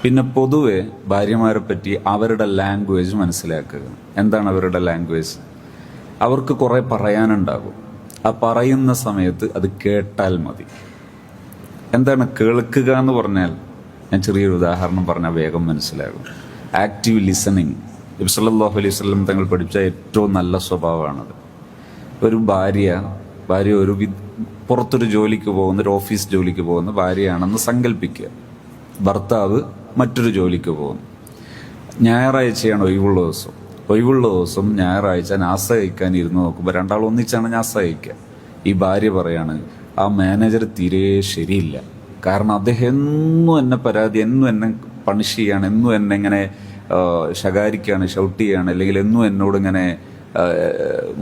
പിന്നെ പൊതുവെ ഭാര്യമാരെ പറ്റി അവരുടെ ലാംഗ്വേജ് മനസ്സിലാക്കുക. എന്താണ് അവരുടെ ലാംഗ്വേജ്? അവർക്ക് കുറെ പറയാനുണ്ടാകും. ആ പറയുന്ന സമയത്ത് അത് കേട്ടാൽ മതി. എന്താണ് കേൾക്കുക എന്ന് പറഞ്ഞാൽ? ഞാൻ ചെറിയൊരു ഉദാഹരണം പറഞ്ഞാൽ വേഗം മനസ്സിലാകും. Active listening. നബി സല്ലല്ലാഹു അലൈഹി വസല്ലം തങ്ങൾ പഠിപ്പിച്ച ഏറ്റവും നല്ല സ്വഭാവമാണത്. ഒരു ഭാര്യ ഒരു പുറത്തൊരു ജോലിക്ക് പോകുന്ന, ഒരു ഓഫീസ് ജോലിക്ക് പോകുന്ന ഭാര്യയാണെന്ന് സങ്കല്പിക്കുക. ഭർത്താവ് മറ്റൊരു ജോലിക്ക് പോകുന്നു. ഞായറാഴ്ചയാണ് ഒഴിവുള്ള ദിവസം ഞായറാഴ്ച നാസ കഴിക്കാൻ ഇരുന്ന് നോക്കുമ്പോൾ രണ്ടാൾ ഒന്നിച്ചാണ് നാസ കഴിക്കുക. ഈ ഭാര്യ പറയാണ്, ആ മാനേജർ തീരെ ശരിയില്ല. കാരണം അദ്ദേഹം എന്നും എന്നെ എന്നും എന്നെ പണിഷ് ചെയ്യാണ്, എന്നും എന്നെ ഇങ്ങനെ ശകാരിക്കുകയാണ്, ഷൗട്ട് ചെയ്യാണ്, അല്ലെങ്കിൽ എന്നും എന്നോട് ഇങ്ങനെ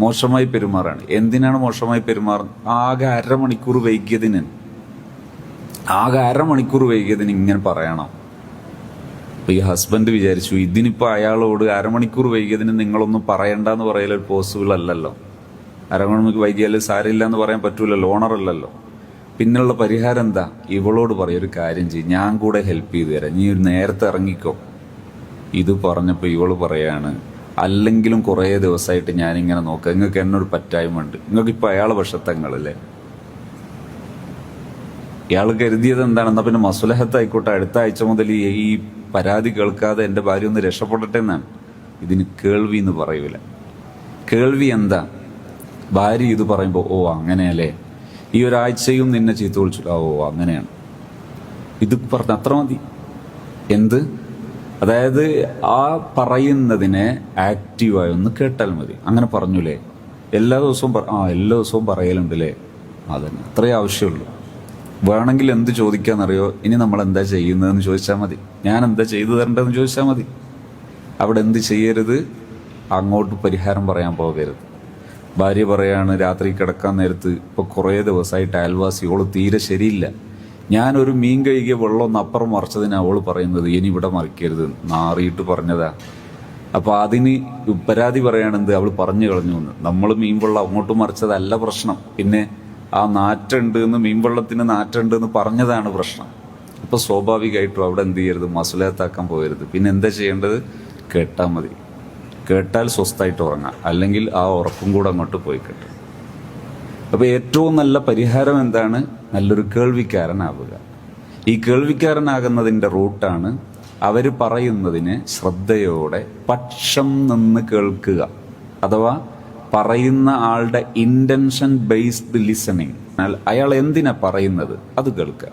മോശമായി പെരുമാറാണ്. എന്തിനാണ് മോശമായി പെരുമാറുന്നത്? ആകെ അരമണിക്കൂർ വൈകിയതിന് ഇങ്ങനെ പറയണം. അപ്പൊ ഈ ഹസ്ബൻഡ് വിചാരിച്ചു, ഇതിനിപ്പോ അയാളോട് അരമണിക്കൂർ വൈകിയതിന് നിങ്ങളൊന്നും പറയണ്ടെന്ന് പറയൽ പോസിബിൾ അല്ലല്ലോ. അരമണിക്കൂർ വൈകിയാലും സാരമില്ല എന്ന് പറയാൻ പറ്റൂലല്ലോ, ഓണറല്ലല്ലോ. പിന്നുള്ള പരിഹാരം എന്താ? ഇവളോട് പറയും, ഒരു കാര്യം ചെയ്യും, ഞാൻ കൂടെ ഹെൽപ്പ് ചെയ്തു തരാം, നീ നേരത്തെ ഇറങ്ങിക്കോ. ഇത് പറഞ്ഞപ്പോൾ ഇവള് പറയാണ്, അല്ലെങ്കിലും കുറേ ദിവസമായിട്ട് ഞാനിങ്ങനെ നോക്കാം, നിങ്ങൾക്ക് എന്നോട് പറ്റായ്മയുണ്ട്, നിങ്ങൾക്ക് ഇപ്പൊ അയാളെ വശത്തങ്ങളല്ലേ. ഇയാൾ കരുതിയത് എന്താണ്? എന്നാ പിന്നെ മസുലഹത്തായിക്കോട്ടെ, അടുത്ത ആഴ്ച മുതൽ ഈ പരാതി കേൾക്കാതെ എൻ്റെ ഭാര്യ ഒന്ന് രക്ഷപ്പെടട്ടെ എന്നാണ്. ഇതിന് കേൾവി എന്ന് പറയൂല. കേൾവി എന്താ? ഭാര്യ ഇത് പറയുമ്പോൾ, ഓ അങ്ങനെയല്ലേ, ഈ ഒരാഴ്ചയും നിന്നെ ചീത്ത വിളിച്ചില്ല, ഓ അങ്ങനെയാണ്, ഇത് പറഞ്ഞ അത്ര മതി. എന്ത്? അതായത് ആ പറയുന്നതിനെ ആക്റ്റീവായി ഒന്ന് കേട്ടാൽ മതി. അങ്ങനെ പറഞ്ഞൂലേ, എല്ലാ ദിവസവും പറയലുണ്ടല്ലേ, അതന്നെ, അത്രേ ആവശ്യമുള്ളൂ. വേണമെങ്കിൽ എന്ത് ചോദിക്കാന്നറിയോ? ഇനി നമ്മൾ എന്താ ചെയ്യുന്നതെന്ന് ചോദിച്ചാൽ മതി, ഞാൻ എന്താ ചെയ്തു തരേണ്ടതെന്ന് ചോദിച്ചാൽ മതി. അവിടെ എന്ത് ചെയ്യരുത്? അങ്ങോട്ട് പരിഹാരം പറയാൻ പോകരുത്. ഭാര്യ പറയാണ്, രാത്രി കിടക്കാൻ നേരത്ത്, ഇപ്പൊ കുറേ ദിവസമായിട്ട് അയൽവാസി ഓള് തീരെ ശരിയില്ല, ഞാനൊരു മീൻ കഴുകിയ വെള്ളം ഒന്ന് അപ്പുറം മറിച്ചതിന് അവള് പറയുന്നത് ഇനി ഇവിടെ മറിക്കരുത്, നാറിയിട്ട് പറഞ്ഞതാ. അപ്പൊ അതിന് പരാതി പറയാണെന്ത്? അവള് പറഞ്ഞു കളഞ്ഞു എന്ന്. നമ്മൾ മീൻ വെള്ളം അങ്ങോട്ട് മറിച്ചതല്ല പ്രശ്നം, പിന്നെ ആ നാറ്റുണ്ട് എന്ന്, മീൻവെള്ളത്തിന് നാറ്റുണ്ട് എന്ന് പറഞ്ഞതാണ് പ്രശ്നം. അപ്പൊ സ്വാഭാവികമായിട്ടും അവിടെ എന്ത് ചെയ്യരുത്? മസുലത്താക്കാൻ പോകരുത്. പിന്നെ എന്താ ചെയ്യേണ്ടത്? കേട്ടാൽ മതി. കേട്ടാൽ സ്വസ്ഥായിട്ട് ഉറങ്ങാം, അല്ലെങ്കിൽ ആ ഉറക്കും കൂടെ അങ്ങോട്ട് പോയി കിട്ടും. അപ്പൊ ഏറ്റവും നല്ല പരിഹാരം എന്താണ്? നല്ലൊരു കേൾവിക്കാരനാവുക. ഈ കേൾവിക്കാരനാകുന്നതിന്റെ റൂട്ടാണ് അവര് പറയുന്നതിന് ശ്രദ്ധയോടെ പക്ഷം നിന്ന് കേൾക്കുക, അഥവാ പറയുന്ന ആളുടെ ഇന്റൻഷൻ ബേസ്ഡ് ലിസണിങ്. അയാൾ എന്തിനാ പറയുന്നത് അത് കേൾക്കുക.